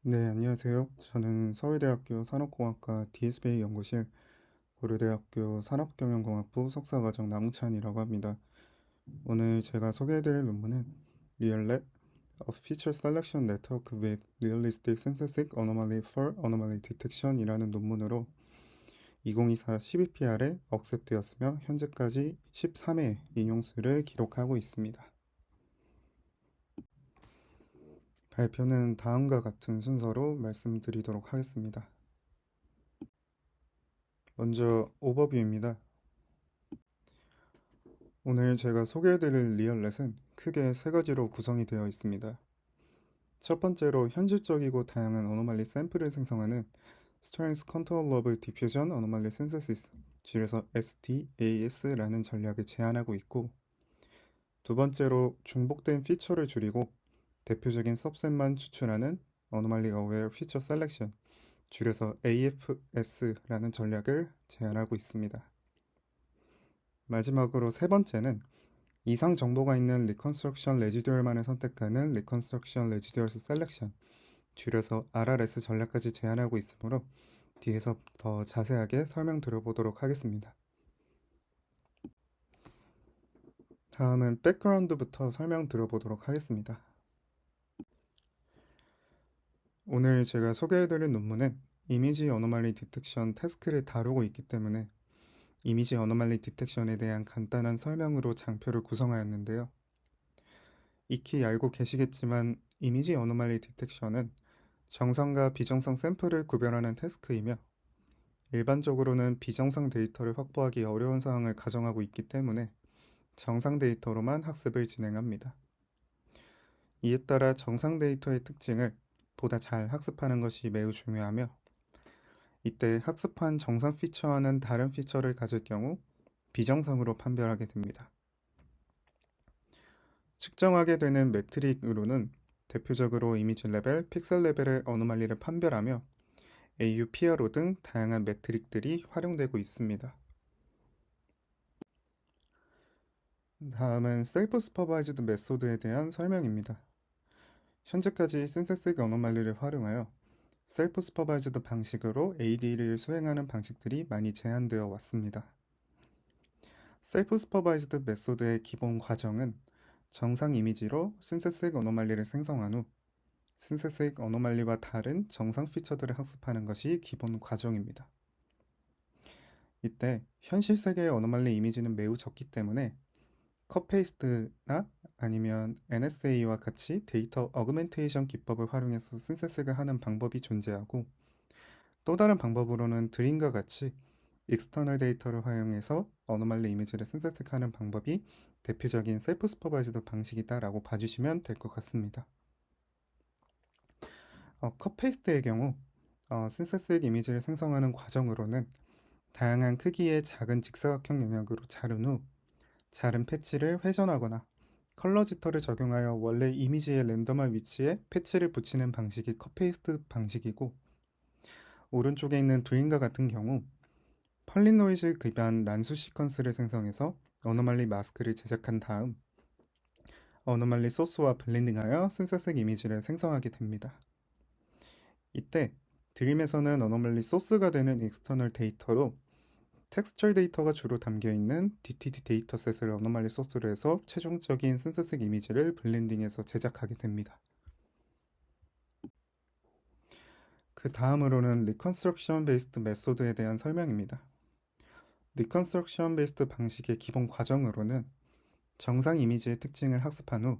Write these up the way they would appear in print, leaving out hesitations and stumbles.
네, 안녕하세요. 저는 서울대학교 산업공학과 DSBA 연구실, 고려대학교 산업경영공학부 석사과정 남우찬이라고 합니다. 오늘 제가 소개해드릴 논문은 RealLab, A Feature Selection Network with Realistic Synthetic Anomaly for Anomaly Detection 이라는 논문으로 2024 12PR에 억셉되었으며 현재까지 13회 인용수를 기록하고 있습니다. 발표는 다음과 같은 순서로 말씀드리도록 하겠습니다. 먼저 오버뷰입니다. 오늘 제가 소개해드릴 리얼렛은 크게 세 가지로 구성이 되어 있습니다. 첫 번째로 현실적이고 다양한 어노말리 샘플을 생성하는 Strength Controllable Diffusion Anomaly Synthesis, 줄여서 SDAS라는 전략을 제안하고 있고, 두 번째로 중복된 피처를 줄이고 대표적인 सब셋만 추출하는 Anomaly Aware Feature Selection, 줄여서 AFS라는 전략을 제안하고 있습니다. 마지막으로 세 번째는 이상 정보가 있는 리컨스트럭션 레지듀얼만을 선택하는 리컨스트럭션 레지듀얼스 셀렉션, 줄여서 RRS 전략까지 제안하고 있으므로 뒤에서 더 자세하게 설명드려보도록 하겠습니다. 다음은 백그라운드부터 설명드려보도록 하겠습니다. 오늘 제가 소개해드릴 논문은 이미지 어노말리 디텍션 태스크를 다루고 있기 때문에 이미지 어노말리 디텍션에 대한 간단한 설명으로 장표를 구성하였는데요. 익히 알고 계시겠지만 이미지 어노말리 디텍션은 정상과 비정상 샘플을 구별하는 태스크이며 일반적으로는 비정상 데이터를 확보하기 어려운 상황을 가정하고 있기 때문에 정상 데이터로만 학습을 진행합니다. 이에 따라 정상 데이터의 특징을 보다 잘 학습하는 것이 매우 중요하며 이때 학습한 정상 피처와는 다른 피처를 가질 경우 비정상으로 판별하게 됩니다. 측정하게 되는 매트릭으로는 대표적으로 이미지 레벨, 픽셀 레벨의 어노말리를 판별하며 AUPRO 등 다양한 매트릭들이 활용되고 있습니다. 다음은 셀프 슈퍼바이즈드 메소드에 대한 설명입니다. 현재까지 신세식 어노말리를 활용하여 셀프 슈퍼바이즈드 방식으로 AD를 수행하는 방식들이 많이 제한되어 왔습니다. 셀프 슈퍼바이즈드 메소드의 기본 과정은 정상 이미지로 신세식 어노말리를 생성한 후 신세식 어노말리와 다른 정상 피처들을 학습하는 것이 기본 과정입니다. 이때 현실 세계의 어노말리 이미지는 매우 적기 때문에 컷페이스트나 아니면 NSA와 같이 데이터 어그멘테이션 기법을 활용해서 신세식을 하는 방법이 존재하고, 또 다른 방법으로는 드림과 같이 익스터널 데이터를 활용해서 어노말리 이미지를 신세식하는 방법이 대표적인 셀프 슈퍼바이즈드 방식이다라고 봐주시면 될 것 같습니다. 컷페이스트의 경우 신세식 이미지를 생성하는 과정으로는 다양한 크기의 작은 직사각형 영역으로 자른 후 자른 패치를 회전하거나 컬러 지터를 적용하여 원래 이미지의 랜덤한 위치에 패치를 붙이는 방식이 컷페이스트 방식이고, 오른쪽에 있는 드림과 같은 경우 펄리노이즈 기반 난수 시퀀스를 생성해서 어노말리 마스크를 제작한 다음 어노말리 소스와 블렌딩하여 신세식 이미지를 생성하게 됩니다. 이때 드림에서는 어노말리 소스가 되는 익스터널 데이터로 텍스처 데이터가 주로 담겨있는 DTD 데이터셋을 어노말리 소스로 해서 최종적인 신세식 이미지를 블렌딩해서 제작하게 됩니다. 그 다음으로는 리컨스트럭션 베이스드 메소드에 대한 설명입니다. 리컨스트럭션 베이스드 방식의 기본 과정으로는 정상 이미지의 특징을 학습한 후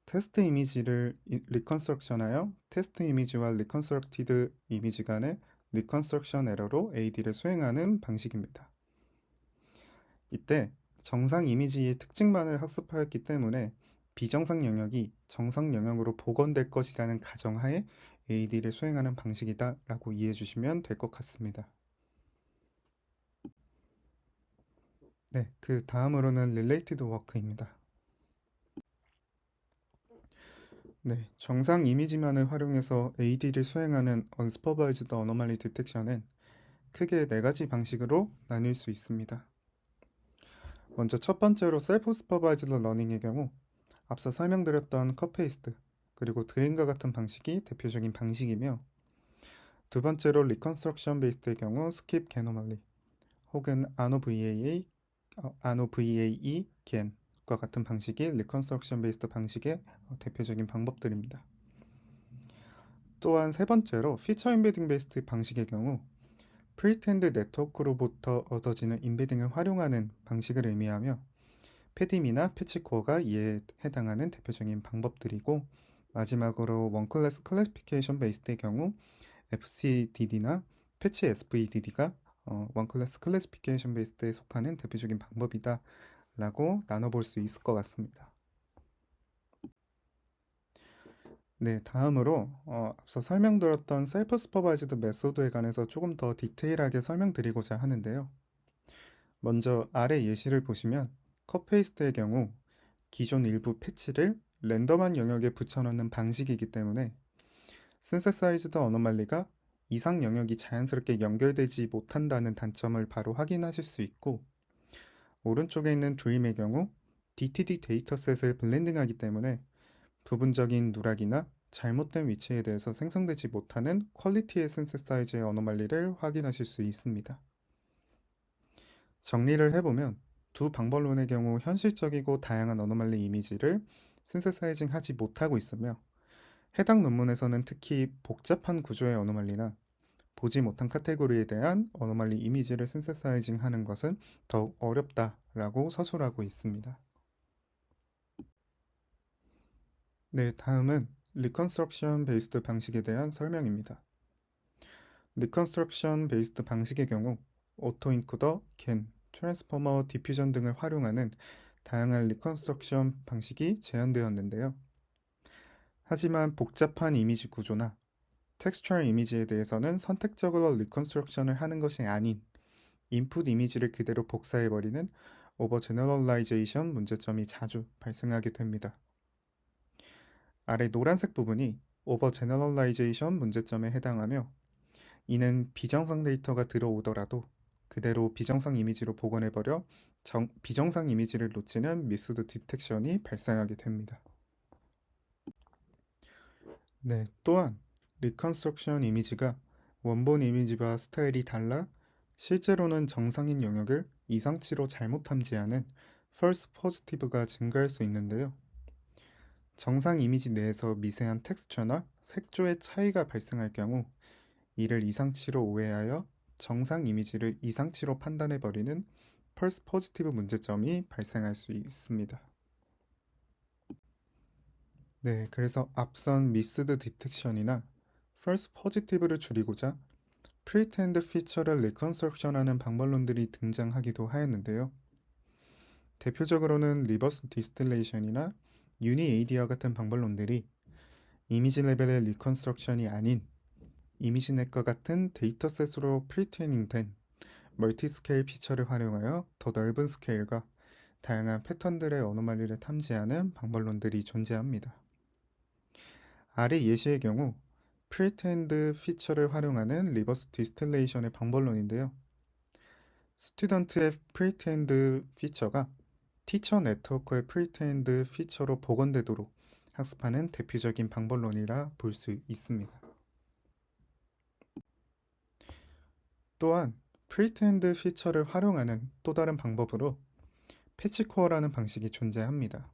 테스트 이미지를 리컨스트럭션하여 테스트 이미지와 리컨스트럭티드 이미지 간의 리컨스트럭션 에러로 AD를 수행하는 방식입니다. 이때 정상 이미지의 특징만을 학습하였기 때문에 비정상 영역이 정상 영역으로 복원될 것이라는 가정하에 AD를 수행하는 방식이다 라고 이해해 주시면 될 것 같습니다. 네, 그 다음으로는 Related Work입니다. 네, 정상 이미지만을 활용해서 AD를 수행하는 Unsupervised Anomaly Detection은 크게 네 가지 방식으로 나눌 수 있습니다. 먼저 첫 번째로 셀프 슈퍼바이즈드 러닝의 경우 앞서 설명드렸던 컷페이스트, 그리고 드림과 같은 방식이 대표적인 방식이며, 두 번째로 리컨스트럭션 베이스드의 경우 스킵 게노멀리 혹은 아노 VAE 겐과 같은 방식이 리컨스트럭션 베이스드 방식의 대표적인 방법들입니다. 또한 세 번째로 피처 인베딩 베이스드 방식의 경우 프리텐드 네트워크로부터 얻어지는 인베딩을 활용하는 방식을 의미하며, 패디미나 패치코어가 이에 해당하는 대표적인 방법들이고, 마지막으로 원클래스 클래시피케이션 베이스드의 경우 FCDD나 패치 SVDD가 원클래스 클래시피케이션 베이스드에 속하는 대표적인 방법이다 라고 나눠볼 수 있을 것 같습니다. 네, 다음으로 앞서 설명드렸던 셀프 슈퍼바이즈드 메소드에 관해서 조금 더 디테일하게 설명드리고자 하는데요. 먼저 아래 예시를 보시면 컷페이스트의 경우 기존 일부 패치를 랜덤한 영역에 붙여넣는 방식이기 때문에 신세사이즈드 어노말리가 이상 영역이 자연스럽게 연결되지 못한다는 단점을 바로 확인하실 수 있고, 오른쪽에 있는 드림의 경우 DTD 데이터셋을 블렌딩하기 때문에 부분적인 누락이나 잘못된 위치에 대해서 생성되지 못하는 퀄리티의 신세사이즈의 어노말리를 확인하실 수 있습니다. 정리를 해보면 두 방법론의 경우 현실적이고 다양한 어노말리 이미지를 신세사이징 하지 못하고 있으며, 해당 논문에서는 특히 복잡한 구조의 어노말리나 보지 못한 카테고리에 대한 어노말리 이미지를 신세사이징 하는 것은 더욱 어렵다라고 서술하고 있습니다. 네, 다음은 리컨스트럭션 베이스드 방식에 대한 설명입니다. 리컨스트럭션 베이스드 방식의 경우 오토인코더, 겐, 트랜스포머, 디퓨전 등을 활용하는 다양한 리컨스트럭션 방식이 제한되었는데요. 하지만 복잡한 이미지 구조나 텍스처럴 이미지에 대해서는 선택적으로 리컨스트럭션을 하는 것이 아닌 인풋 이미지를 그대로 복사해버리는 오버 제너럴라이제이션 문제점이 자주 발생하게 됩니다. 아래 노란색 부분이 오버 제너럴라이제이션 문제점에 해당하며, 이는 비정상 데이터가 들어오더라도 그대로 비정상 이미지로 복원해버려 비정상 이미지를 놓치는 미스드 디텍션이 발생하게 됩니다. 네, 또한 리컨스트럭션 이미지가 원본 이미지와 스타일이 달라 실제로는 정상인 영역을 이상치로 잘못 탐지하는 false positive가 증가할 수 있는데요. 정상 이미지 내에서 미세한 텍스처나 색조의 차이가 발생할 경우 이를 이상치로 오해하여 정상 이미지를 이상치로 판단해버리는 false positive 문제점이 발생할 수 있습니다. 네, 그래서 앞선 미스드 디텍션이나 false positive를 줄이고자 프리텐드 피처를 리컨스트럭션하는 방법론들이 등장하기도 하였는데요. 대표적으로는 리버스 디스틸레이션이나 유니에이디어 같은 방법론들이 이미지 레벨의 리컨스트럭션이 아닌 이미지넷과 같은 데이터셋으로 프리트레이닝된 멀티스케일 피처를 활용하여 더 넓은 스케일과 다양한 패턴들의 어노말리를 탐지하는 방법론들이 존재합니다. 아래 예시의 경우 프리텐드 피처를 활용하는 리버스 디스틸레이션의 방법론인데요. 스튜던트의 프리텐드 피처가 티처 네트워크의 프리텐드 피처로 복원되도록 학습하는 대표적인 방법론이라 볼 수 있습니다. 또한 프리텐드 피처를 활용하는 또 다른 방법으로 패치코어라는 방식이 존재합니다.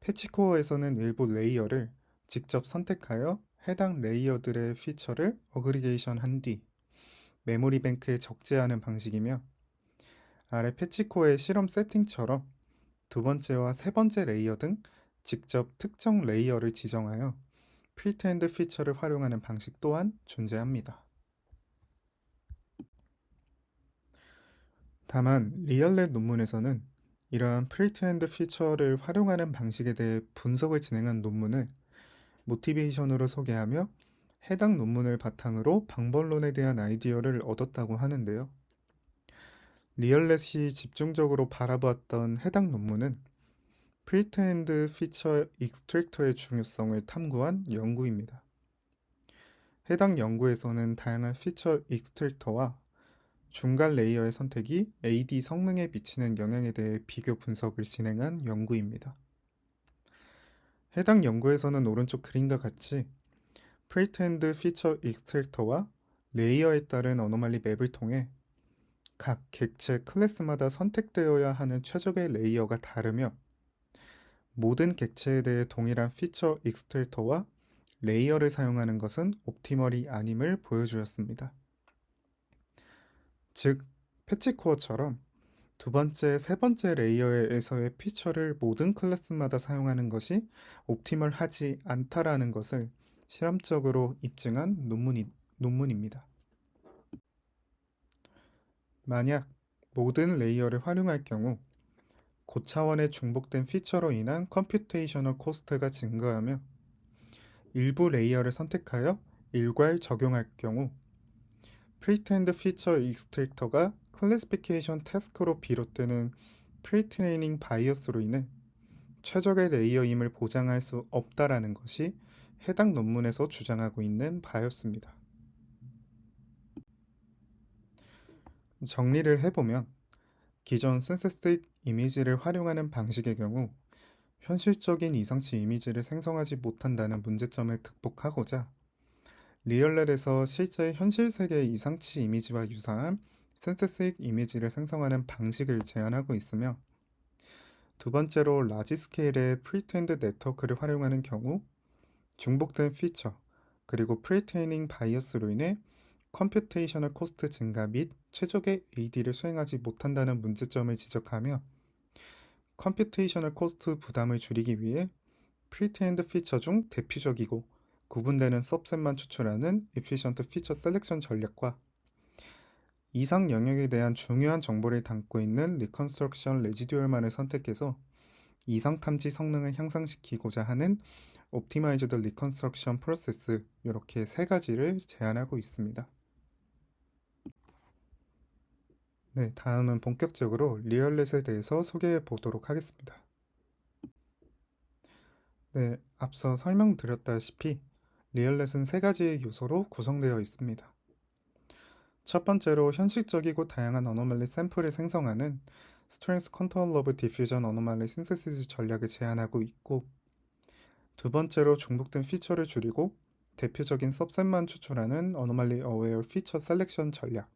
패치코어에서는 일부 레이어를 직접 선택하여 해당 레이어들의 피처를 어그리게이션 한 뒤 메모리 뱅크에 적재하는 방식이며, 아래 패치코어의 실험 세팅처럼 두 번째와 세 번째 레이어 등 직접 특정 레이어를 지정하여 프리텐드 피처를 활용하는 방식 또한 존재합니다. 다만 리얼랩 논문에서는 이러한 프리텐드 피처를 활용하는 방식에 대해 분석을 진행한 논문을 모티베이션으로 소개하며 해당 논문을 바탕으로 방법론에 대한 아이디어를 얻었다고 하는데요. 리얼렛이 집중적으로 바라보았던 해당 논문은 프리텐드 피처 익스트랙터의 중요성을 탐구한 연구입니다. 해당 연구에서는 다양한 피처 익스트랙터와 중간 레이어의 선택이 AD 성능에 미치는 영향에 대해 비교 분석을 진행한 연구입니다. 해당 연구에서는 오른쪽 그림과 같이 프리텐드 피처 익스트랙터와 레이어에 따른 어노말리 맵을 통해 각 객체 클래스마다 선택되어야 하는 최적의 레이어가 다르며 모든 객체에 대해 동일한 피처 익스트랙터와 레이어를 사용하는 것은 옵티멀이 아님을 보여주었습니다. 즉, 패치코어처럼 두 번째, 세 번째 레이어에서의 피처를 모든 클래스마다 사용하는 것이 옵티멀하지 않다라는 것을 실험적으로 입증한 논문입니다. 만약 모든 레이어를 활용할 경우 고차원의 중복된 피처로 인한 컴퓨테이셔널 코스트가 증가하며 일부 레이어를 선택하여 일괄 적용할 경우 프리텐드 피처 익스트랙터가 클래시피케이션 태스크로 비롯되는 프리트레이닝 바이어스로 인해 최적의 레이어임을 보장할 수 없다라는 것이 해당 논문에서 주장하고 있는 바였습니다. 정리를 해보면 기존 synthetic 이미지를 활용하는 방식의 경우 현실적인 이상치 이미지를 생성하지 못한다는 문제점을 극복하고자 리얼렛에서 실제 현실 세계의 이상치 이미지와 유사한 synthetic 이미지를 생성하는 방식을 제안하고 있으며 두 번째로 라지 스케일의 프리트레인드 네트워크를 활용하는 경우 중복된 피처 그리고 프리트레이닝 바이어스로 인해 컴퓨테이셔널 코스트 증가 및 최적의 AD를 수행하지 못한다는 문제점을 지적하며 컴퓨테이셔널 코스트 부담을 줄이기 위해 프리트레인드 피처 중 대표적이고 구분되는 सब셋만 추출하는 efficient 피처 셀렉션 전략과 이상 영역에 대한 중요한 정보를 담고 있는 리컨스트럭션 레지듀얼만을 선택해서 이상 탐지 성능을 향상시키고자 하는 옵티마이즈드 리컨스트럭션 프로세스 이렇게 세 가지를 제안하고 있습니다. 네, 다음은 본격적으로 리얼렛에 대해서 소개해 보도록 하겠습니다. 네, 앞서 설명드렸다시피 리얼렛은 세 가지의 요소로 구성되어 있습니다. 첫 번째로 현실적이고 다양한 어노멀리 샘플을 생성하는 Strength Controllable Diffusion Anomaly Synthesis 전략을 제안하고 있고 두 번째로 중복된 피처를 줄이고 대표적인 सब셋만 추출하는 Anomaly Aware Feature Selection 전략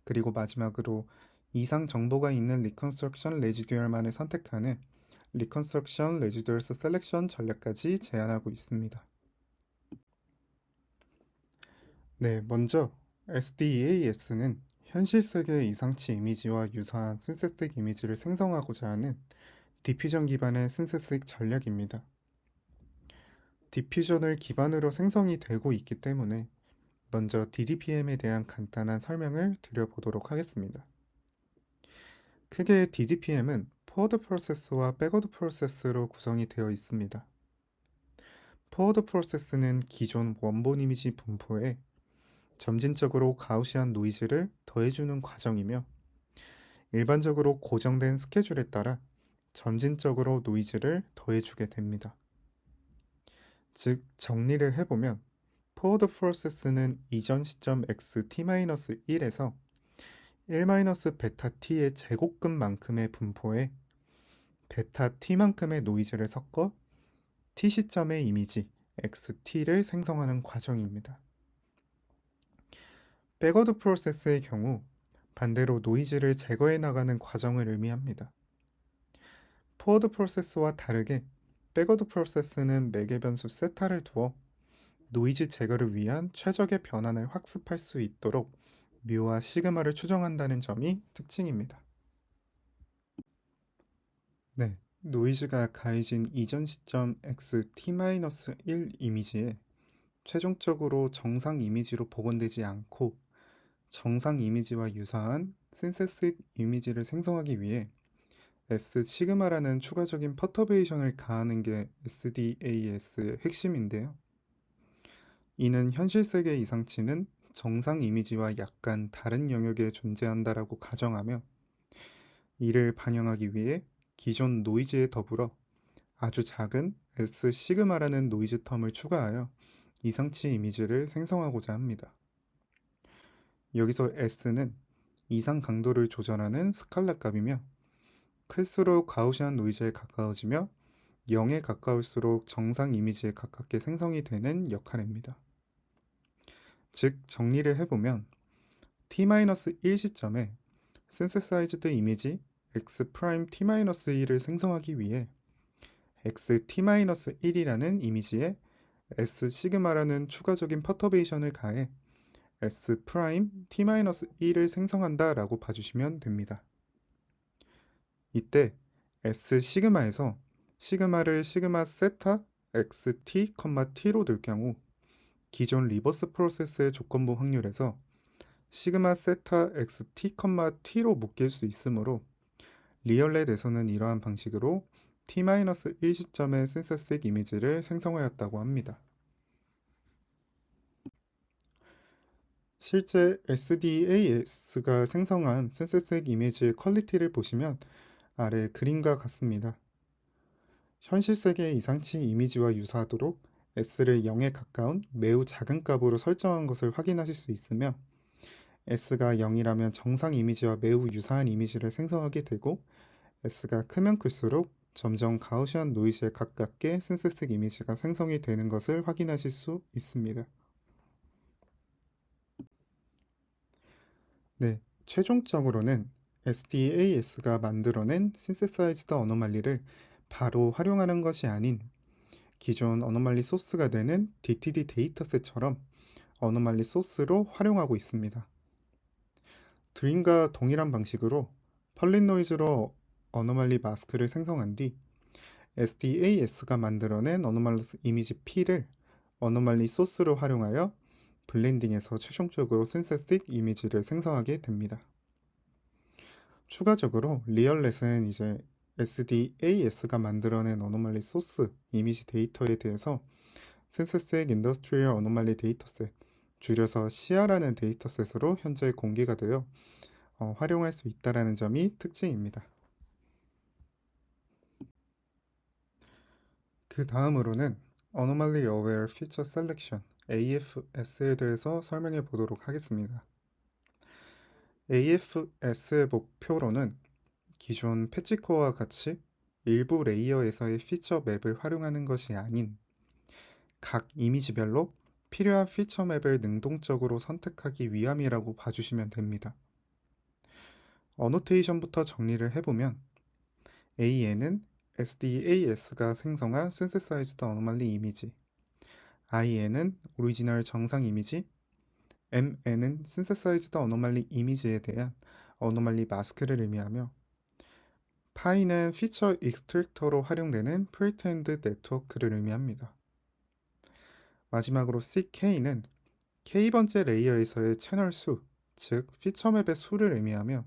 그리고 마지막으로 이상 정보가 있는 Reconstruction Residual만을 선택하는 Reconstruction Residuals Selection 전략까지 제안하고 있습니다. 네, 먼저 SDEAS는 현실 세계의 이상치 이미지와 유사한 신세식 이미지를 생성하고자 하는 디퓨전 기반의 신세식 전략입니다. 디퓨전을 기반으로 생성이 되고 있기 때문에 먼저 DDPM에 대한 간단한 설명을 드려보도록 하겠습니다. 크게 DDPM은 포워드 프로세스와 백워드 프로세스로 구성이 되어 있습니다. 포워드 프로세스는 기존 원본 이미지 분포에 점진적으로 가우시안 노이즈를 더해주는 과정이며 일반적으로 고정된 스케줄에 따라 점진적으로 노이즈를 더해주게 됩니다. 즉 정리를 해보면 포워드 프로세스는 이전 시점 xt-1에서 1-베타 t의 제곱근만큼의 분포에 베타 t만큼의 노이즈를 섞어 t 시점의 이미지 xt-를 생성하는 과정입니다. 백워드 프로세스의 경우 반대로 노이즈를 제거해 나가는 과정을 의미합니다. 포워드 프로세스와 다르게 백워드 프로세스는 매개 변수 세타를 두어 노이즈 제거를 위한 최적의 변환을 학습할 수 있도록 뮤와 시그마를 추정한다는 점이 특징입니다. 네, 노이즈가 가해진 이전 시점 xt-1 이미지에 최종적으로 정상 이미지로 복원되지 않고 정상 이미지와 유사한 신세식 이미지를 생성하기 위해 S 시그마라는 추가적인 퍼터베이션을 가하는 게 SDAS의 핵심인데요. 이는 현실 세계 이상치는 정상 이미지와 약간 다른 영역에 존재한다라고 가정하며 이를 반영하기 위해 기존 노이즈에 더불어 아주 작은 S 시그마라는 노이즈 텀을 추가하여 이상치 이미지를 생성하고자 합니다. 여기서 S는 이상 강도를 조절하는 스칼라 값이며 클수록 가우시안 노이즈에 가까워지며 0에 가까울수록 정상 이미지에 가깝게 생성이 되는 역할입니다. 즉, 정리를 해보면 t-1 시점에 synthesized 이미지 x'-t-1을 생성하기 위해 xt-1이라는 이미지에 s 시그마라는 추가적인 퍼터베이션을 가해 s'-t-1을 생성한다 라고 봐주시면 됩니다. 이때 s 시그마에서 시그마를 시그마 세타 xt, t로 둘 경우 기존 리버스 프로세스의 조건부 확률에서 시그마 세타 xt, t로 묶일 수 있으므로 리얼렛에서는 이러한 방식으로 t-1 시점의 synthetic 이미지를 생성하였다고 합니다. 실제 SDAS가 생성한 synthetic 이미지의 퀄리티를 보시면 아래 그림과 같습니다. 현실 세계의 이상치 이미지와 유사하도록 S를 0에 가까운 매우 작은 값으로 설정한 것을 확인하실 수 있으며 S가 0이라면 정상 이미지와 매우 유사한 이미지를 생성하게 되고 S가 크면 클수록 점점 가우시안 노이즈에 가깝게 synthetic 이미지가 생성이 되는 것을 확인하실 수 있습니다. 네, 최종적으로는 SDAS가 만들어낸 synthesized 어노말리를 바로 활용하는 것이 아닌 기존 어노말리 소스가 되는 DTD 데이터셋처럼 어노말리 소스로 활용하고 있습니다. 드림과 동일한 방식으로 펄린 노이즈로 어노말리 마스크를 생성한 뒤 SDAS가 만들어낸 어노말리 이미지 P를 어노말리 소스로 활용하여 블렌딩해서 최종적으로 synthetic 이미지를 생성하게 됩니다. 추가적으로 리얼렛은 이제 SDAS가 만들어낸 어노말리 소스 이미지 데이터에 대해서 Synthetic Industrial Anomaly Dataset, 줄여서 시아라는 데이터셋으로 현재 공개가 되어 활용할 수 있다는 점이 특징입니다. 그 다음으로는 Anomaly Aware Feature Selection, AFS에 대해서 설명해 보도록 하겠습니다. AFS의 목표로는 기존 패치코어와 같이 일부 레이어에서의 피처 맵을 활용하는 것이 아닌 각 이미지별로 필요한 피처 맵을 능동적으로 선택하기 위함이라고 봐주시면 됩니다. 어노테이션부터 정리를 해보면 AN은 SDAS가 생성한 synthesized anomaly 이미지, IN은 오리지널 정상 이미지, MN은 synthesized anomaly 이미지에 대한 어노말리 마스크를 의미하며 파이는 피처 익스트랙터로 활용되는 프리텐드 네트워크를 의미합니다. 마지막으로 CK는 K번째 레이어에서의 채널 수, 즉 피처맵의 수를 의미하며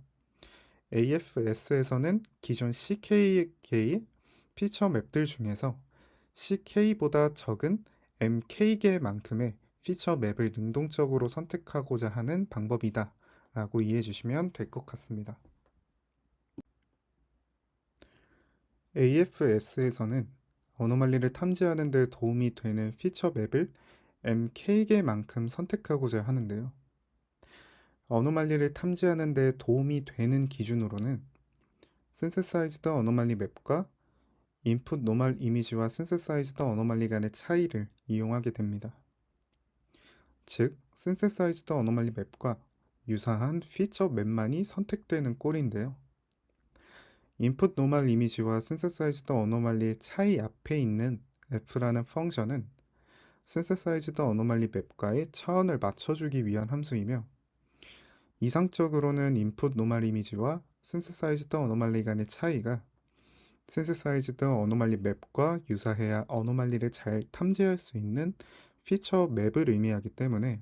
AFS에서는 기존 CK개의 피처맵들 중에서 CK보다 적은 MK개만큼의 피처맵을 능동적으로 선택하고자 하는 방법이다 라고 이해해 주시면 될 것 같습니다. AFS에서는 어노말리를 탐지하는 데 도움이 되는 피처 맵을 MK개만큼 선택하고자 하는데요. 어노말리를 탐지하는 데 도움이 되는 기준으로는 synthesized 어노말리 맵과 input 노멀 이미지와 synthesized 어노말리 간의 차이를 이용하게 됩니다. 즉, synthesized 어노말리 맵과 유사한 피처 맵만이 선택되는 꼴인데요. input 노멀 이미지와 synthesized 어노말리의 차이 앞에 있는 f라는 펑션은 synthesized 어노말리 맵과의 차원을 맞춰주기 위한 함수이며 이상적으로는 input 노멀 이미지와 synthesized 어노말리 간의 차이가 synthesized 어노말리 맵과 유사해야 어노말리를 잘 탐지할 수 있는 피처 맵을 의미하기 때문에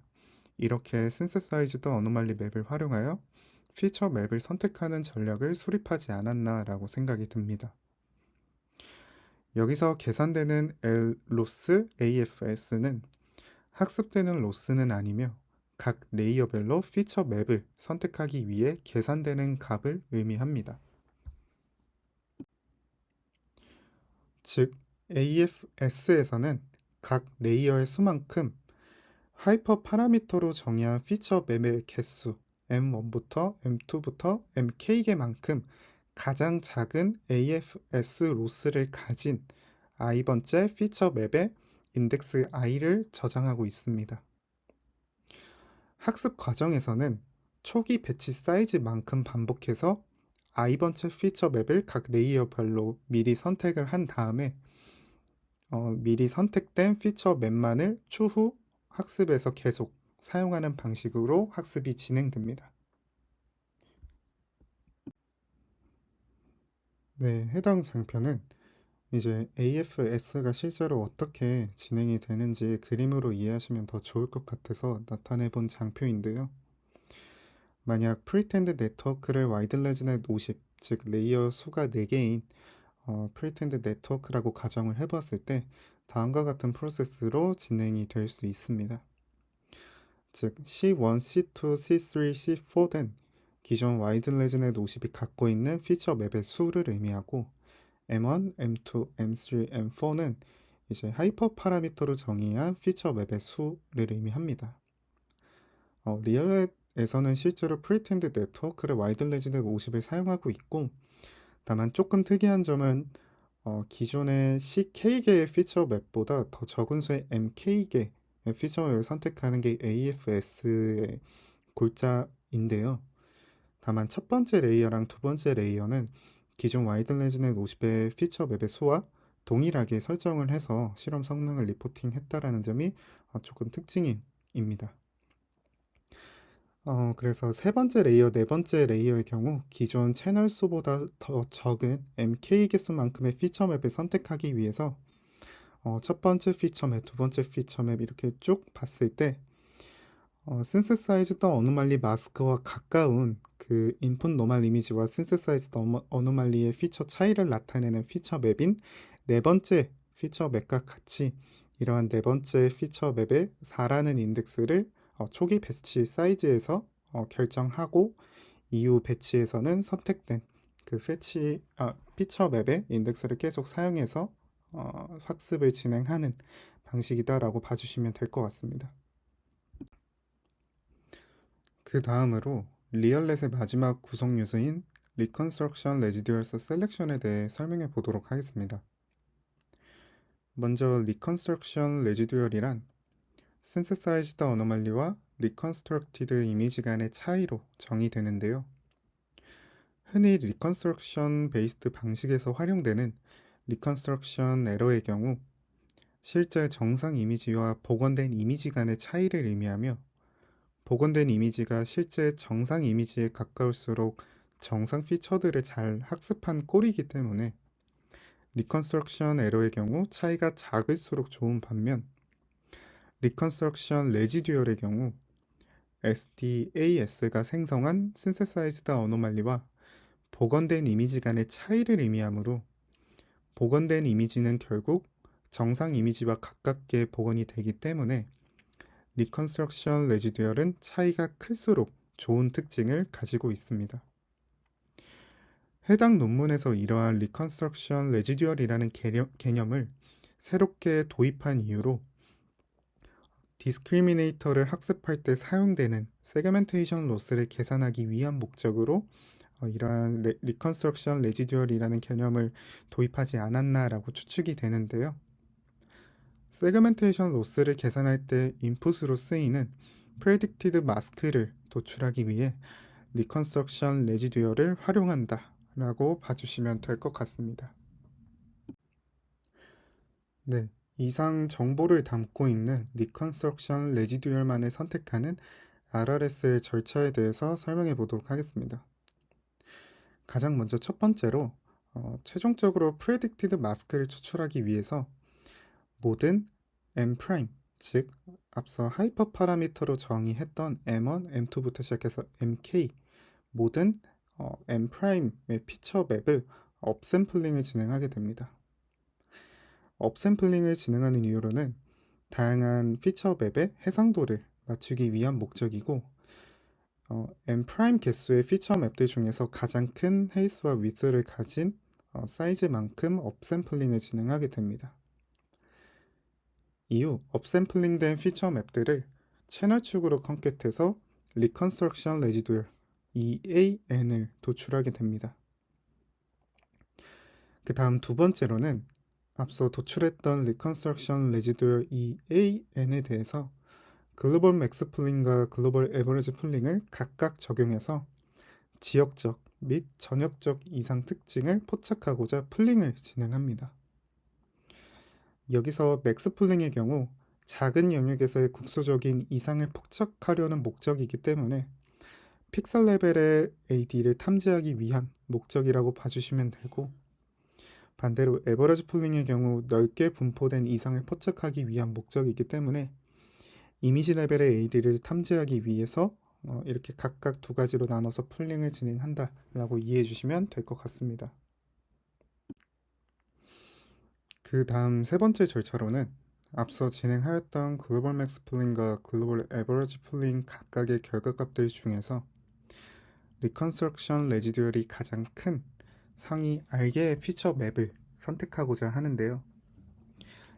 이렇게 synthesized 어노말리 맵을 활용하여 피처 맵을 선택하는 전략을 수립하지 않았나 라고 생각이 듭니다. 여기서 계산되는 L-로스 AFS는 학습되는 로스는 아니며 각 레이어별로 피처 맵을 선택하기 위해 계산되는 값을 의미합니다. 즉, AFS에서는 각 레이어의 수만큼 하이퍼 파라미터로 정의한 피처 맵의 개수 M1부터 M2부터 MK개만큼 가장 작은 AFS 로스를 가진 i번째 피처 맵에 인덱스 i를 저장하고 있습니다. 학습 과정에서는 초기 배치 사이즈만큼 반복해서 i번째 피처 맵을 각 레이어별로 미리 선택을 한 다음에 미리 선택된 피처 맵만을 추후 학습에서 계속 사용하는 방식으로 학습이 진행됩니다. 네, 해당 장표는 이제 AFS가 실제로 어떻게 진행이 되는지 그림으로 이해하시면 더 좋을 것 같아서 나타내 본 장표인데요. 만약 프리텐드 네트워크를 와이드레즈넷 50, 즉 레이어 수가 4개인 프리텐드 네트워크라고 가정을 해봤을 때 다음과 같은 프로세스로 진행이 될 수 있습니다. 즉 C1, C2, C3, C4는 기존 와이드레즈넷 50이 갖고 있는 피처 맵의 수를 의미하고 M1, M2, M3, M4는 이제 하이퍼 파라미터로 정의한 피처 맵의 수를 의미합니다. 리얼넷에서는 실제로 프리텐드 네트워크를 와이드레즈넷 50을 사용하고 있고, 다만 조금 특이한 점은 기존의 CK계의 피처 맵보다 더 적은 수의 MK계의 피처 맵을 선택하는 게 AFS의 골자인데요. 다만 첫 번째 레이어랑 두 번째 레이어는 기존 와이드레즈넷 50의 피처 맵의 수와 동일하게 설정을 해서 실험 성능을 리포팅했다라는 점이 조금 특징입니다. 그래서 세 번째 레이어, 네 번째 레이어의 경우 기존 채널 수보다 더 적은 MK 개수만큼의 피처 맵을 선택하기 위해서 첫 번째 피처 맵, 두 번째 피처 맵 이렇게 쭉 봤을 때 신세사이즈드 어노말리 마스크와 가까운 그 인풋 노멀 이미지와 신세사이즈드 어노말리의 피처 차이를 나타내는 피처 맵인 네 번째 피처 맵과 같이 이러한 네 번째 피처 맵의 4라는 인덱스를 초기 배치 사이즈에서 결정하고 이후 배치에서는 선택된 그 피처 맵의 인덱스를 계속 사용해서 학습을 진행하는 방식이다라고 봐주시면 될 것 같습니다. 그 다음으로 리얼넷의 마지막 구성 요소인 Reconstruction Residuals Selection에 대해 설명해 보도록 하겠습니다. 먼저 Reconstruction Residual이란 Synthesized Anomaly와 Reconstructed Image 간의 차이로 정의되는데요. 흔히 Reconstruction Based 방식에서 활용되는 Reconstruction Error의 경우 실제 정상 이미지와 복원된 이미지 간의 차이를 의미하며 복원된 이미지가 실제 정상 이미지에 가까울수록 정상 피처들을 잘 학습한 꼴이기 때문에 리컨스트럭션 에러의 경우 차이가 작을수록 좋은 반면 리컨스트럭션 레지듀얼의 경우 SDAS가 생성한 신세사이즈드 어노말리와 복원된 이미지 간의 차이를 의미하므로 복원된 이미지는 결국 정상 이미지와 가깝게 복원이 되기 때문에 리컨스트럭션 레지듀얼은 차이가 클수록 좋은 특징을 가지고 있습니다. 해당 논문에서 이러한 리컨스트럭션 레지듀얼이라는 개념을 새롭게 도입한 이유로 디스크리미네이터를 학습할 때 사용되는 세그멘테이션 로스를 계산하기 위한 목적으로 이러한 리컨스트럭션 레지듀얼이라는 개념을 도입하지 않았나라고 추측이 되는데요. 세그멘테이션 로스를 계산할 때 인풋으로 쓰이는 프레딕티드 마스크를 도출하기 위해 리컨스트럭션 레지듀얼을 활용한다 라고 봐주시면 될 것 같습니다. 네, 이상 정보를 담고 있는 리컨스트럭션 레지듀얼만을 선택하는 RRS의 절차에 대해서 설명해 보도록 하겠습니다. 가장 먼저 첫 번째로 최종적으로 프레딕티드 마스크를 추출하기 위해서 모든 M', 즉 앞서 하이퍼 파라미터로 정의했던 M1, M2부터 시작해서 MK 모든 M'의 피처 맵을 업샘플링을 진행하게 됩니다. 업샘플링을 진행하는 이유로는 다양한 피처 맵의 해상도를 맞추기 위한 목적이고 M' 개수의 피처 맵들 중에서 가장 큰 헤이스와 위스를 가진 사이즈만큼 업샘플링을 진행하게 됩니다. 이후 업샘플링된 피처 맵들을 채널 축으로 컨캣해서 리컨스트럭션 레지듀얼 EAN을 도출하게 됩니다. 그 다음 두 번째로는 앞서 도출했던 리컨스트럭션 레지듀얼 EAN에 대해서 글로벌 맥스 풀링과 글로벌 에버리지 풀링을 각각 적용해서 지역적 및 전역적 이상 특징을 포착하고자 풀링을 진행합니다. 여기서 맥스 풀링의 경우 작은 영역에서의 국소적인 이상을 포착하려는 목적이기 때문에 픽셀 레벨의 AD를 탐지하기 위한 목적이라고 봐주시면 되고, 반대로 에버리지 풀링의 경우 넓게 분포된 이상을 포착하기 위한 목적이기 때문에 이미지 레벨의 AD를 탐지하기 위해서 이렇게 각각 두 가지로 나눠서 풀링을 진행한다라고 이해해 주시면 될 것 같습니다. 그 다음 세 번째 절차로는 앞서 진행하였던 글로벌 맥스 풀링과 글로벌 에버리지 풀링 각각의 결과값들 중에서 리컨스트럭션 레지듀얼이 가장 큰 상위 알개의 피처 맵을 선택하고자 하는데요.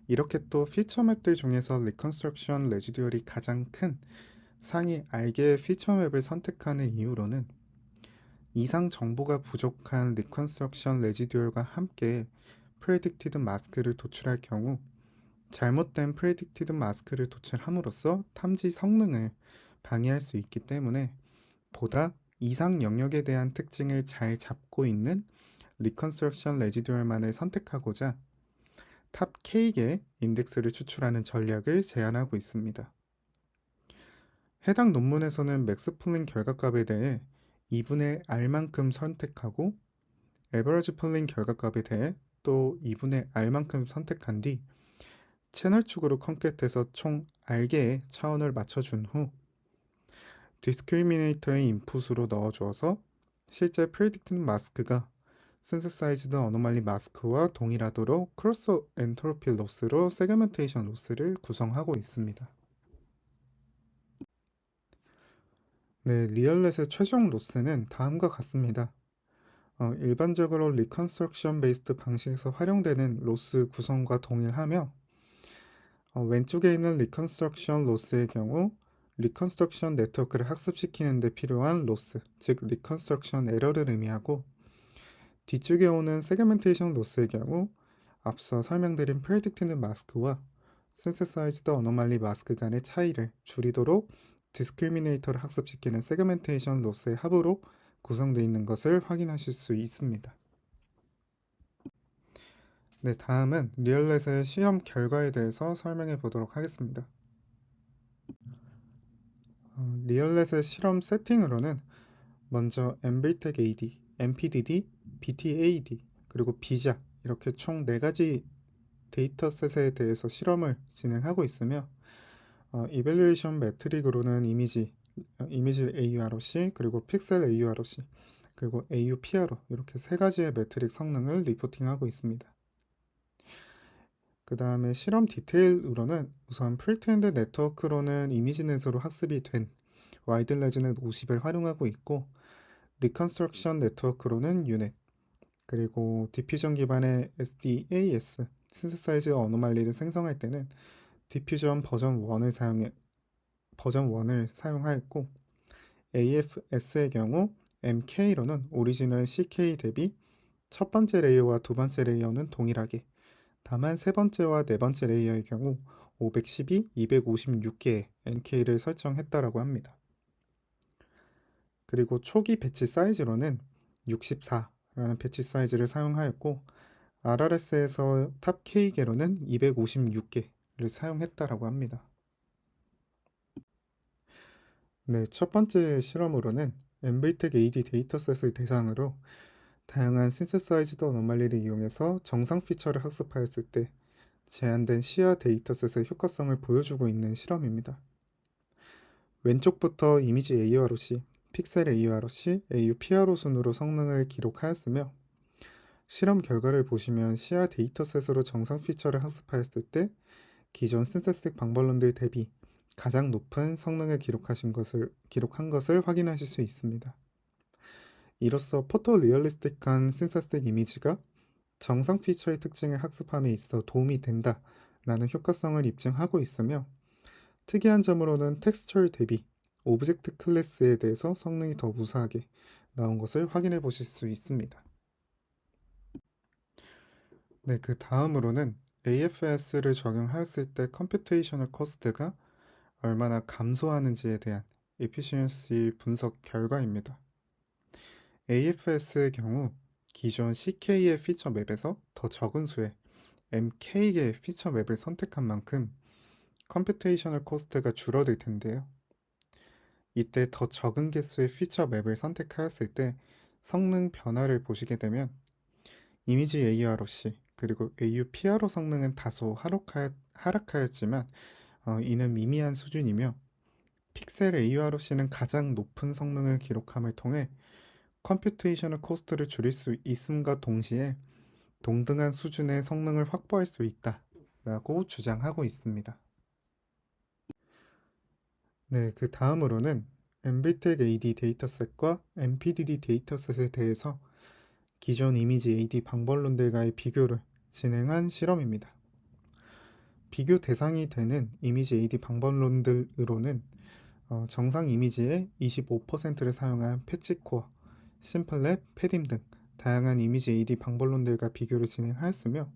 이렇게 또 피처 맵들 중에서 리컨스트럭션 레지듀얼이 가장 큰 상위 알개의 피처 맵을 선택하는 이유로는 이상 정보가 부족한 리컨스트럭션 레지듀얼과 함께 프레딕티드 마스크를 도출할 경우 잘못된 프레딕티드 마스크를 도출함으로써 탐지 성능을 방해할 수 있기 때문에 보다 이상 영역에 대한 특징을 잘 잡고 있는 리컨스트럭션 레지듀얼만을 선택하고자 탑 K의 인덱스를 추출하는 전략을 제안하고 있습니다. 해당 논문에서는 맥스 풀링 결과값에 대해 2분의 R만큼 선택하고 에버리지 풀링 결과값에 대해 또 2분의 R만큼 선택한 뒤 채널 축으로 컨캣해서 총 R개의 차원을 맞춰준 후 디스크리미네이터의 인풋으로 넣어주어서 실제 프레딕티드 마스크가 synthesized anomaly 마스크와 동일하도록 크로스 엔트로피 로스로 세그멘테이션 로스를 구성하고 있습니다. 네, 리얼렛의 최종 로스는 다음과 같습니다. 일반적으로 리컨스트럭션 베이스드 방식에서 활용되는 로스 구성과 동일하며 왼쪽에 있는 리컨스트럭션 로스의 경우 리컨스트럭션 네트워크를 학습시키는 데 필요한 로스, 즉 리컨스트럭션 에러를 의미하고, 뒤쪽에 오는 세그멘테이션 로스의 경우 앞서 설명드린 프레딕티드 마스크와 synthesized anomaly 마스크 간의 차이를 줄이도록 디스크리미네이터를 학습시키는 세그멘테이션 로스의 합으로 구성되어 있는 것을 확인하실 수 있습니다. 네, 다음은 리얼렛의 실험 결과에 대해서 설명해 보도록 하겠습니다. 리얼렛의 실험 세팅으로는 먼저 MBTEC AD, MPDD, BTAD, 그리고 비자 이렇게 총 4가지 데이터셋에 대해서 실험을 진행하고 있으며 이밸류에이션 매트릭으로는 이미지 AURC, 그리고 픽셀 AURC, 그리고 AUPRO 이렇게 3가지의 매트릭 성능을 리포팅하고 있습니다. 그 다음에 실험 디테일으로는 우선 프리트엔드 네트워크로는 이미지넷으로 학습이 된 와이드 레지넷 50을 활용하고 있고, 리컨스트럭션 네트워크로는 유넷, 그리고 디퓨전 기반의 SDAS, 신세사이즈 어노말리를 생성할 때는 디퓨전 버전 1을 사용하였고, AFS의 경우 MK로는 오리지널 CK 대비 첫 번째 레이어와 두 번째 레이어는 동일하게, 다만 세 번째와 네 번째 레이어의 경우 512, 256개의 NK를 설정했다라고 합니다. 그리고 초기 배치 사이즈로는 64라는 배치 사이즈를 사용하였고, RRS에서 탑 K계로는 256개를 사용했다라고 합니다. 네, 첫 번째 실험으로는 MVTEC AD 데이터셋을 대상으로 다양한 synthesized anomaly를 이용해서 정상 피처를 학습하였을 때 제한된 시야 데이터셋의 효과성을 보여주고 있는 실험입니다. 왼쪽부터 이미지 AURC, 픽셀 AURC, AUPRO 순으로 성능을 기록하였으며, 실험 결과를 보시면 시야 데이터셋으로 정상 피처를 학습하였을 때 기존 신세스틱 방법론들 대비 가장 높은 성능을 기록한 것을 확인하실 수 있습니다. 이로써 포토 리얼리스틱한 신세스틱 이미지가 정상 피처의 특징을 학습함에 있어 도움이 된다라는 효과성을 입증하고 있으며, 특이한 점으로는 텍스처 대비 오브젝트 클래스에 대해서 성능이 더 우수하게 나온 것을 확인해 보실 수 있습니다. 네, 그 다음으로는 AFS를 적용하였을 때 컴퓨테이셔널 코스트가 얼마나 감소하는지에 대한 에피시언시 분석 결과입니다. AFS의 경우 기존 CK의 피처 맵에서 더 적은 수의 MK의 피처 맵을 선택한 만큼 컴퓨테이셔널 코스트가 줄어들 텐데요. 이때 더 적은 개수의 피처 맵을 선택하였을 때 성능 변화를 보시게 되면 이미지 AROC 그리고 AUPRO 성능은 다소 하락하였지만 이는 미미한 수준이며 픽셀 AUROC는 가장 높은 성능을 기록함을 통해 컴퓨테이셔널 코스트를 줄일 수 있음과 동시에 동등한 수준의 성능을 확보할 수 있다라고 주장하고 있습니다. 네, 그 다음으로는 NVTech AD 데이터셋과 MPDD 데이터셋에 대해서 기존 이미지 AD 방법론들과의 비교를 진행한 실험입니다. 비교 대상이 되는 이미지 AD 방법론들으로는 정상 이미지의 25%를 사용한 패치코어, 심플랩, 패딤 등 다양한 이미지 AD 방법론들과 비교를 진행하였으며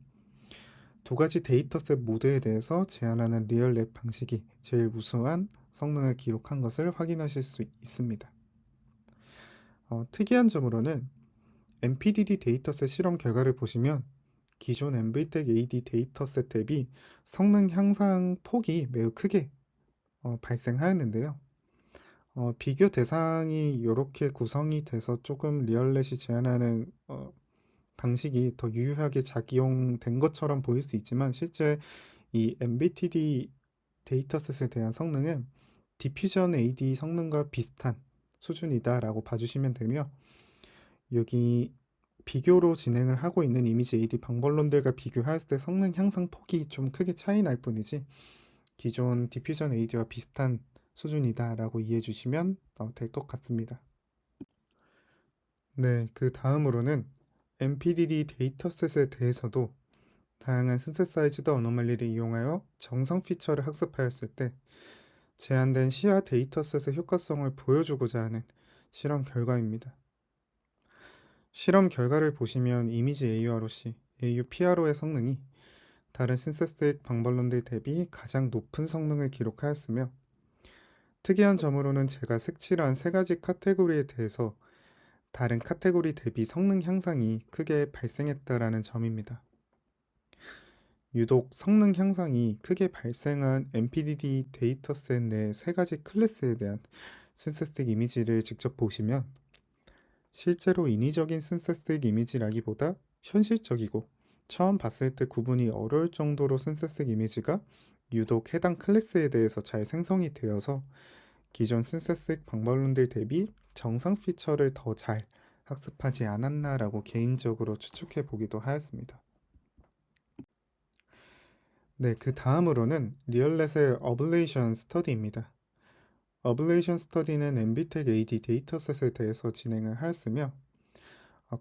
두 가지 데이터셋 모드에 대해서 제한하는 리얼랩 방식이 제일 우수한 성능을 기록한 것을 확인하실 수 있습니다. 특이한 점으로는 MPDD 데이터셋 실험 결과를 보시면 기존 NVTech AD 데이터셋 대비 성능 향상 폭이 매우 크게 발생하였는데요. 비교 대상이 이렇게 구성이 돼서 조금 리얼렛이 제한하는 방식이 더 유효하게 작용된 것처럼 보일 수 있지만 실제 이 MBTD 데이터셋에 대한 성능은 디퓨전 AD 성능과 비슷한 수준이다라고 봐주시면 되며 여기 비교로 진행을 하고 있는 이미지 AD 방법론들과 비교했을 때 성능 향상 폭이 좀 크게 차이 날 뿐이지 기존 디퓨전 AD와 비슷한 수준이다라고 이해해 주시면 될 것 같습니다. 네, 그 다음으로는 MPDD 데이터셋에 대해서도 다양한 신세사이즈드 어노멀리를 이용하여 정성 피처를 학습하였을 때 제한된 시야 데이터셋의 효과성을 보여주고자 하는 실험 결과입니다. 실험 결과를 보시면 이미지 AUROC, AUPRO의 성능이 다른 신세스틱 방법론들 대비 가장 높은 성능을 기록하였으며 특이한 점으로는 제가 색칠한 세 가지 카테고리에 대해서 다른 카테고리 대비 성능 향상이 크게 발생했다라는 점입니다. 유독 성능 향상이 크게 발생한 MPDD 데이터셋 내 세 가지 클래스에 대한 신세스틱 이미지를 직접 보시면 실제로 인위적인 신세스틱 이미지라기보다 현실적이고 처음 봤을 때 구분이 어려울 정도로 신세스틱 이미지가 유독 해당 클래스에 대해서 잘 생성이 되어서 기존 신세스틱 방법론들 대비 정상 피처를 더 잘 학습하지 않았나라고 개인적으로 추측해 보기도 하였습니다. 네, 그 다음으로는 리얼렛의 어블레이션 스터디입니다. 어블레이션 스터디는 MBTech AD 데이터셋에 대해서 진행을 하였으며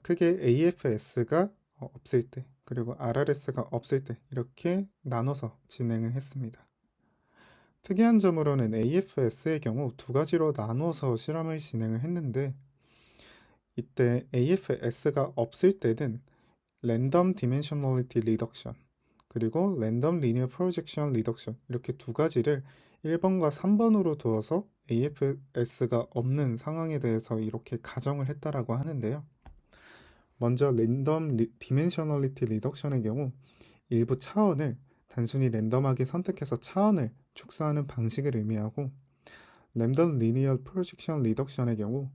크게 AFS가 없을 때 그리고 RRS가 없을 때 이렇게 나눠서 진행을 했습니다. 특이한 점으로는 AFS의 경우 두 가지로 나누어서 실험을 진행을 했는데 이때 AFS가 없을 때는 랜덤 디멘셔널리티 리덕션 그리고 랜덤 리니어 프로젝션 리덕션 이렇게 두 가지를 1번과 3번으로 두어서 AFS가 없는 상황에 대해서 이렇게 가정을 했다라고 하는데요. 먼저 랜덤 디멘셔널리티 리덕션의 경우 일부 차원을 단순히 랜덤하게 선택해서 차원을 축소하는 방식을 의미하고 랜덤 리니어 프로젝션 리덕션의 경우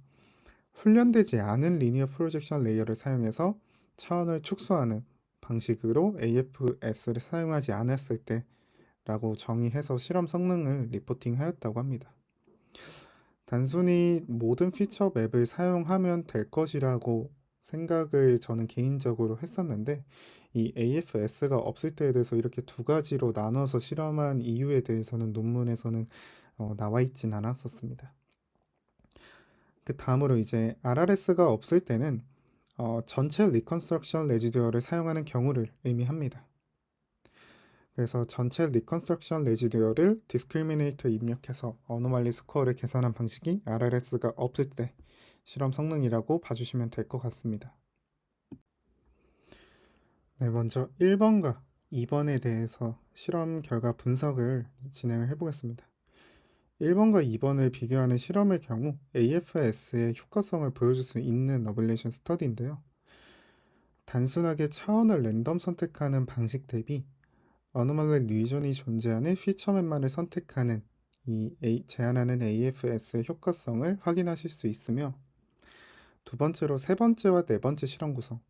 훈련되지 않은 리니어 프로젝션 레이어를 사용해서 차원을 축소하는 방식으로 AFS를 사용하지 않았을 때 라고 정의해서 실험 성능을 리포팅하였다고 합니다. 단순히 모든 피처 맵을 사용하면 될 것이라고 생각을 저는 개인적으로 했었는데 이 AFS가 없을 때에 대해서 이렇게 두 가지로 나눠서 실험한 이유에 대해서는 논문에서는 나와 있진 않았었습니다. 그 다음으로 이제 RRS가 없을 때는 전체 리컨스트럭션 레지듀어를 사용하는 경우를 의미합니다. 그래서 전체 리컨스트럭션 레지듀어를 디스크리미네이터 입력해서 어노말리 스코어를 계산한 방식이 RRS가 없을 때 실험 성능이라고 봐주시면 될 것 같습니다. 네, 먼저 1번과 2번에 대해서 실험 결과 분석을 진행을 해보겠습니다. 1번과 2번을 비교하는 실험의 경우 AFS의 효과성을 보여줄 수 있는 어블레이션 스터디인데요. 단순하게 차원을 랜덤 선택하는 방식 대비 어노멀리 리전이 존재하는 피처맵만을 선택하는 제한하는 AFS의 효과성을 확인하실 수 있으며, 두 번째로 세 번째와 네 번째 실험 구성,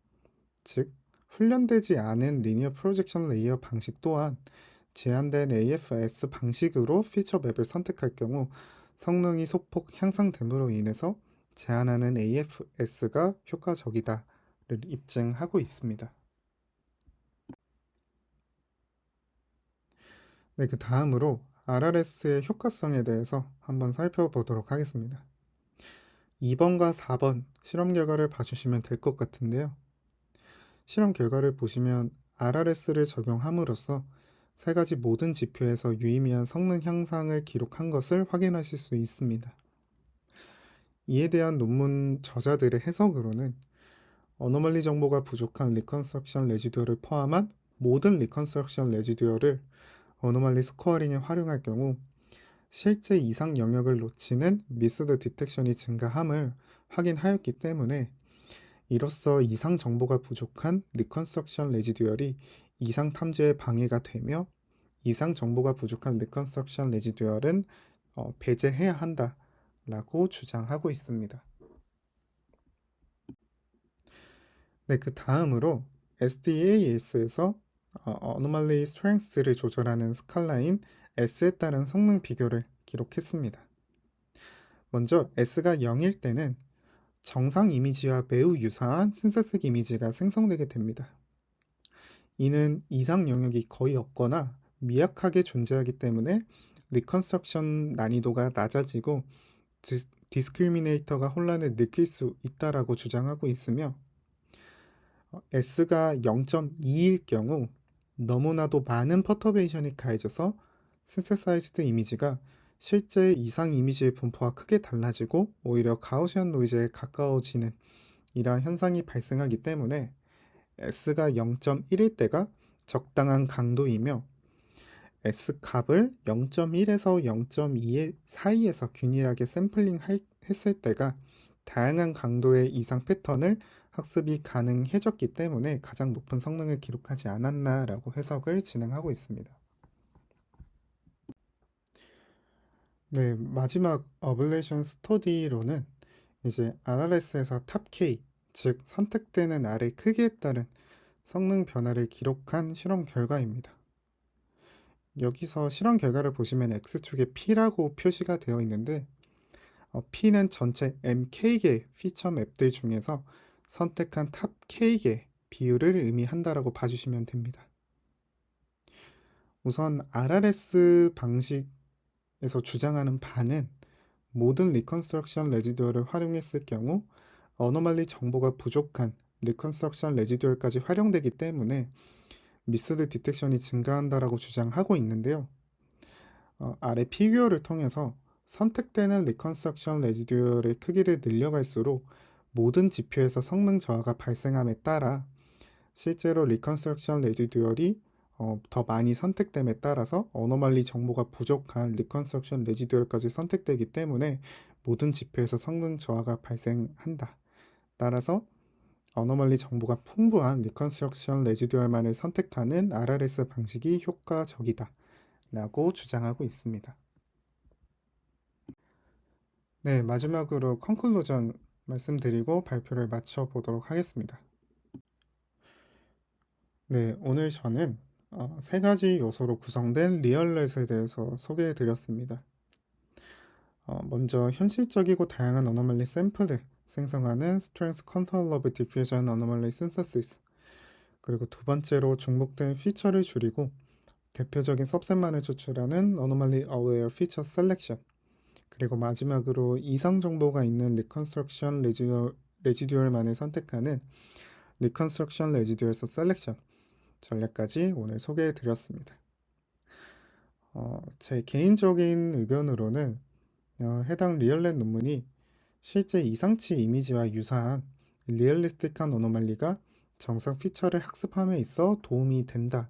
즉 훈련되지 않은 리니어 프로젝션 레이어 방식 또한 제한된 AFS 방식으로 피처 맵을 선택할 경우 성능이 소폭 향상됨으로 인해서 제한하는 AFS가 효과적이다를 입증하고 있습니다. 네, 그 다음으로 RRS의 효과성에 대해서 한번 살펴보도록 하겠습니다. 2번과 4번 실험 결과를 봐주시면 될 것 같은데요. 실험 결과를 보시면 RRS를 적용함으로써 세 가지 모든 지표에서 유의미한 성능 향상을 기록한 것을 확인하실 수 있습니다. 이에 대한 논문 저자들의 해석으로는 어노멀리 정보가 부족한 리컨스트럭션 레지듀어를 포함한 모든 리컨스트럭션 레지듀어를 어노멀리 스코어링에 활용할 경우 실제 이상 영역을 놓치는 미스드 디텍션이 증가함을 확인하였기 때문에, 이로써 이상 정보가 부족한 리컨스트럭션 레지듀얼이 이상 탐지에 방해가 되며 이상 정보가 부족한 리컨스트럭션 레지듀얼은 배제해야 한다라고 주장하고 있습니다. 네, 그 다음으로 SDAS에서 어노멀리 스트렝스를 조절하는 스칼라인 S에 따른 성능 비교를 기록했습니다. 먼저 S가 0일 때는 정상 이미지와 매우 유사한 신세색 이미지가 생성되게 됩니다. 이는 이상 영역이 거의 없거나 미약하게 존재하기 때문에 리컨스트럭션 난이도가 낮아지고 디스크리미네이터가 혼란을 느낄 수 있다라고 주장하고 있으며, S가 0.2일 경우 너무나도 많은 퍼터베이션이 가해져서 신세사이즈드 이미지가 실제 이상 이미지의 분포와 크게 달라지고 오히려 가우시안 노이즈에 가까워지는 이러한 현상이 발생하기 때문에 S가 0.1일 때가 적당한 강도이며, S 값을 0.1에서 0.2의 사이에서 균일하게 샘플링 했을 때가 다양한 강도의 이상 패턴을 학습이 가능해졌기 때문에 가장 높은 성능을 기록하지 않았나라고 해석을 진행하고 있습니다. 네, 마지막 어블레이션 스터디로는 이제 RRS에서 탑 K, 즉 선택되는 R의 크기에 따른 성능 변화를 기록한 실험 결과입니다. 여기서 실험 결과를 보시면 X축에 P라고 표시가 되어 있는데, P는 전체 MK개 피처 맵들 중에서 선택한 탑 K개 비율을 의미한다라고 봐주시면 됩니다. 우선 RRS 방식에서 주장하는 바는 모든 리컨스트럭션 레지듀얼을 활용했을 경우 어노멀리 정보가 부족한 리컨스트럭션 레지듀얼까지 활용되기 때문에 미스드 디텍션이 증가한다라고 주장하고 있는데요. 아래 피규어를 통해서 선택되는 리컨스트럭션 레지듀얼의 크기를 늘려갈수록 모든 지표에서 성능 저하가 발생함에 따라 실제로 리컨스트럭션 레지듀얼이 더 많이 선택됨에 따라서 어노멀리 정보가 부족한 리컨스트럭션 레지듀얼까지 선택되기 때문에 모든 지표에서 성능 저하가 발생한다. 따라서 어노멀리 정보가 풍부한 리컨스트럭션 레지듀얼만을 선택하는 RRS 방식이 효과적이다 라고 주장하고 있습니다. 네, 마지막으로 컨클루전 말씀드리고 발표를 마쳐보도록 하겠습니다. 네, 오늘 저는 세 가지 요소로 구성된 리얼렛에 대해서 소개해 드렸습니다. 먼저 현실적이고 다양한 어노멀리 샘플을 생성하는 Strength Controllable Diffusion Anomaly Synthesis, 그리고 두 번째로 중복된 피처를 줄이고 대표적인 सब셋만을 추출하는 Anomaly Aware Feature Selection, 그리고 마지막으로 이상 정보가 있는 Reconstruction Residual만을 선택하는 Reconstruction Residuals Selection 전략까지 오늘 소개해 드렸습니다. 제 개인적인 의견으로는 해당 리얼렛 논문이 실제 이상치 이미지와 유사한 리얼리스틱한 어노말리가 정상 피처를 학습함에 있어 도움이 된다를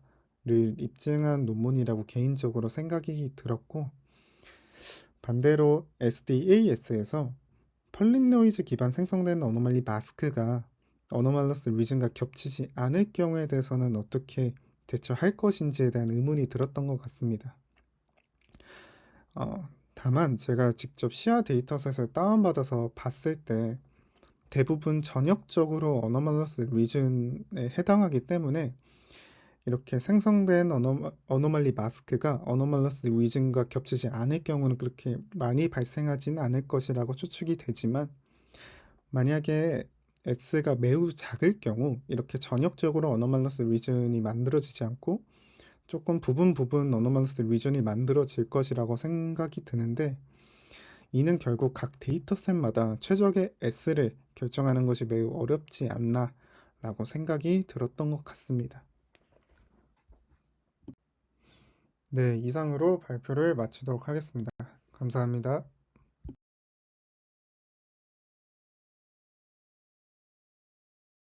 입증한 논문이라고 개인적으로 생각이 들었고, 반대로 SDAS에서 펄립 노이즈 기반 생성된 어노멀리 마스크가 어노멀러스 리즌과 겹치지 않을 경우에 대해서는 어떻게 대처할 것인지에 대한 의문이 들었던 것 같습니다. 다만 제가 직접 시야 데이터셋을 다운받아서 봤을 때 대부분 전역적으로 어노멀러스 리즌에 해당하기 때문에 이렇게 생성된 어노멀리 마스크가 어노멀러스 리즌과 겹치지 않을 경우는 그렇게 많이 발생하진 않을 것이라고 추측이 되지만, 만약에 S가 매우 작을 경우 이렇게 전역적으로 어노멀러스 리즌이 만들어지지 않고 조금 부분 어노멀러스 리전이 만들어질 것이라고 생각이 드는데, 이는 결국 각 데이터셋마다 최적의 S를 결정하는 것이 매우 어렵지 않나 라고 생각이 들었던 것 같습니다. 네, 이상으로 발표를 마치도록 하겠습니다. 감사합니다.